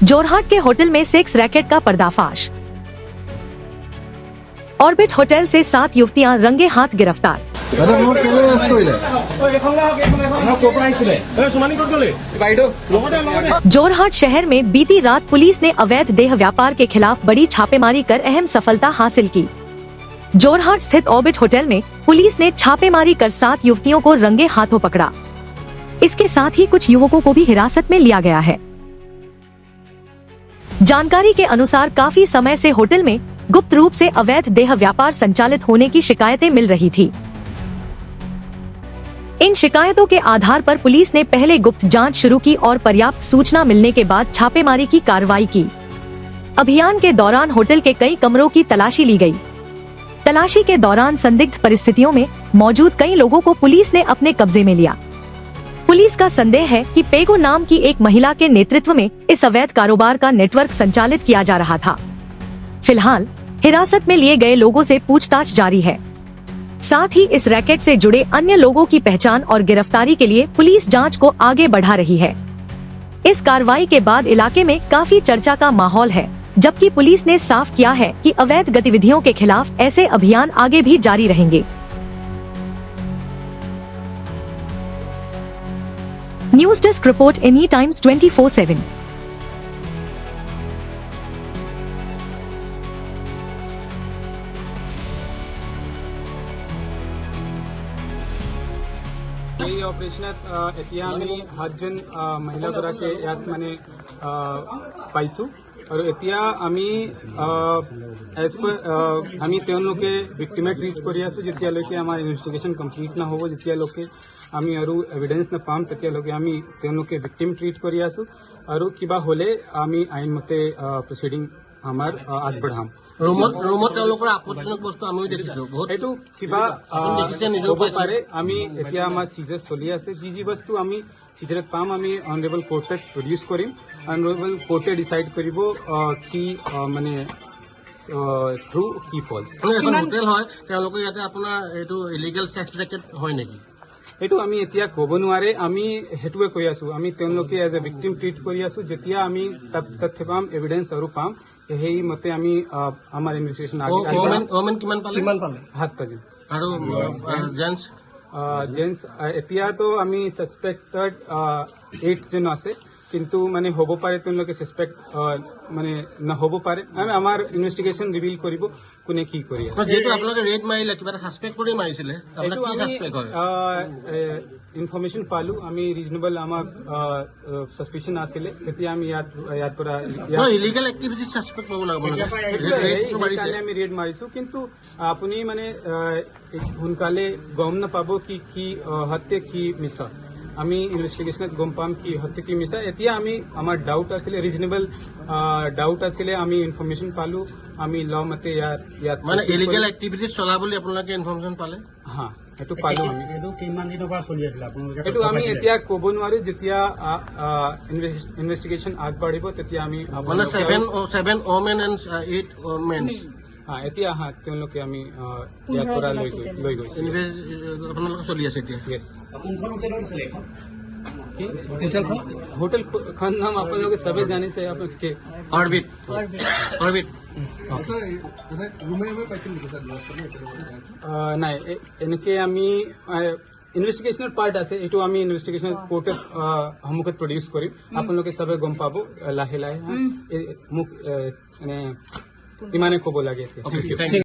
जोरहाट के hotel में sex racket का पर्दाफाश। ऑर्बिट होटल से 7 युवतियां रंगे हाथ गिरफ्तार। जोरहाट शहर में बीती रात पुलिस ने अवैध देह व्यापार के खिलाफ बड़ी छापेमारी कर अहम सफलता हासिल की। जोरहाट स्थित ऑर्बिट होटल में पुलिस ने छापेमारी कर 7 युवतियों को रंगे हाथों पकड़ा। इसके साथ ही कुछ युवकों को भी हिरासत में लिया गया है। जानकारी के अनुसार काफी समय से होटल में गुप्त रूप से अवैध देह व्यापार संचालित होने की शिकायतें मिल रही थी। इन शिकायतों के आधार पर पुलिस ने पहले गुप्त जांच शुरू की और पर्याप्त सूचना मिलने के बाद छापेमारी की कार्रवाई की। अभियान के दौरान होटल के कई कमरों की तलाशी ली गई। तलाशी के दौरान संदिग्ध परिस्थितियों में मौजूद कई लोगों को पुलिस ने अपने कब्जे में लिया। पुलिस का संदेह है कि पेगो नाम की एक महिला के नेतृत्व में इस अवैध कारोबार का नेटवर्क संचालित किया जा रहा था। फिलहाल हिरासत में लिए गए लोगों से पूछताछ जारी है। साथ ही इस रैकेट से जुड़े अन्य लोगों की पहचान और गिरफ्तारी के लिए पुलिस जांच को आगे बढ़ा रही है। इस कार्रवाई के बाद इलाके में काफी चर्चा का माहौल है, जबकि पुलिस ने साफ किया है कि अवैध गतिविधियों के खिलाफ ऐसे अभियान आगे भी जारी रहेंगे। News desk report any times 24/7। এই অপাৰেশ্যনত এতিয়া আমি 7জন মহিলাগৰাকী ইয়াত মানে পাইছোঁ আৰু এতিয়া আমি আমি তেওঁলোকে ভিক্টিমে ট্ৰিট কৰি আছোঁ। যেতিয়ালৈকে আমাৰ ইনভেষ্টিগেশ্যন কমপ্লিট নহ'ব, যেতিয়ালৈকে আমি আৰু এভিডেন্স নাপাম, তেতিয়ালৈকে আমি তেওঁলোকে ভিক্টিম ট্ৰিট কৰি আছোঁ আৰু কিবা হ'লে আমি আইনমতে প্ৰচিডিং আমাৰ আগবঢ়াম। ৰুমত তেওঁলোকৰ আপত্তিজনক বস্তু আমিও দেখিছোঁ, এইটো কিবা হ'ব পাৰে। আমি এতিয়া আমাৰ চিজাৰ চলি আছে, যি বস্তু আমি চিজাৰত পাম আমি অনাৰেবল কোৰ্টত প্ৰডিউচ কৰিম। অনাৰেবল কোৰ্টে ডিচাইড কৰিব কি মানে ট্ৰু কি ফল্ছ। এখন হোটেল হয়, তেওঁলোকে ইয়াতে আপোনাৰ এইটো ইলিগেল ছেক্স ৰেকেট হয় নেকি? এইটো আমি এতিয়া ক'ব নোৱাৰে। আমি সেইটোৱে কৈ আছোঁ, আমি তেওঁলোকে এজ এ ভিক্টিম ট্ৰিট কৰি আছোঁ। যেতিয়া আমি তথ্য পাম, এভিডেন্স আৰু পাম, সেই মতে আমি আমাৰ ইনভেষ্টিগেশ্যন কিমান পালে? 7 পালে। আৰু জেন্টছ এতিয়াতো আমি ছাছপেক্টেড 8 জন আছে, কিন্তু মানে হ'ব পাৰে তেওঁলোকে ছাছপেক্ট মানে নহ'ব পাৰে। আমাৰ ইনভেষ্টিগেশ্যন ৰিভিল কৰিব কোনে কি কৰি আছে। যিহেতু আপোনালোকে ৰেড মাৰিলে, কিবা এটা ছাছপেক্ট কৰি মাৰিছিলে, ইনফৰমেশ্যন পালোঁ, আমি ৰিজনেবল আমাৰ ছাছপিশ্যন আছিলে, তেতিয়া আমি ইয়াৰ পৰা ইলিগেল এক্টিভিটি ছাছপেক্ট কৰিব লাগিব। আমি ৰেড মাৰিছোঁ, কিন্তু আপুনি মানে সোনকালে গম নাপাব কি সত্য কি মিছা। আমি ইনভেষ্টিগেশ্যনত গম পাম কি সত্য কি মিছা। এতিয়া আমি আমাৰ ডাউট আছিলে, ৰিজনেবল ডাউট আছিলে, আমি ইনফৰমেশ্যন পালোঁ, আমি ল মতে ইয়াত মানে ইলিগেল এক্টিভিটি চলা বুলি আপোনালোকে ইনফৰমেশ্যন পালে? হা, সেইটো পালোঁ আমি। এইটো কিমান দিনৰ পৰা চলি আছিলে আপোনালোকে? এইটো আমি এতিয়া ক'ব নোৱাৰো। যেতিয়া ইনভেষ্টিগেশ্যন আগবাঢ়িব তেতিয়া আমি মানে 7 ওমেন এণ্ড 8 মেন এতিয়া তেওঁলোকে আমি ইয়াৰ পৰা লৈ গৈছোঁ। আপোনালোকে চলি আছে এতিয়া? য়েছ। কোনখন হোটেলত আছিলে এখন? হোটেলখন নাম আপোনালোকে চবেই জানিছে, আপোনালোকে অৰ্বিট। নাই, এনেকে আমি ইনভেষ্টিগেশ্যনৰ পাৰ্ট আছে, এইটো আমি ইনভেষ্টিগেশ্যন কোৰ্টত সন্মুখত প্ৰডিউচ কৰিম। আপোনালোকে চবে গম পাব লাহে লাহে। মোক মানে ইমানে ক'ব লাগে।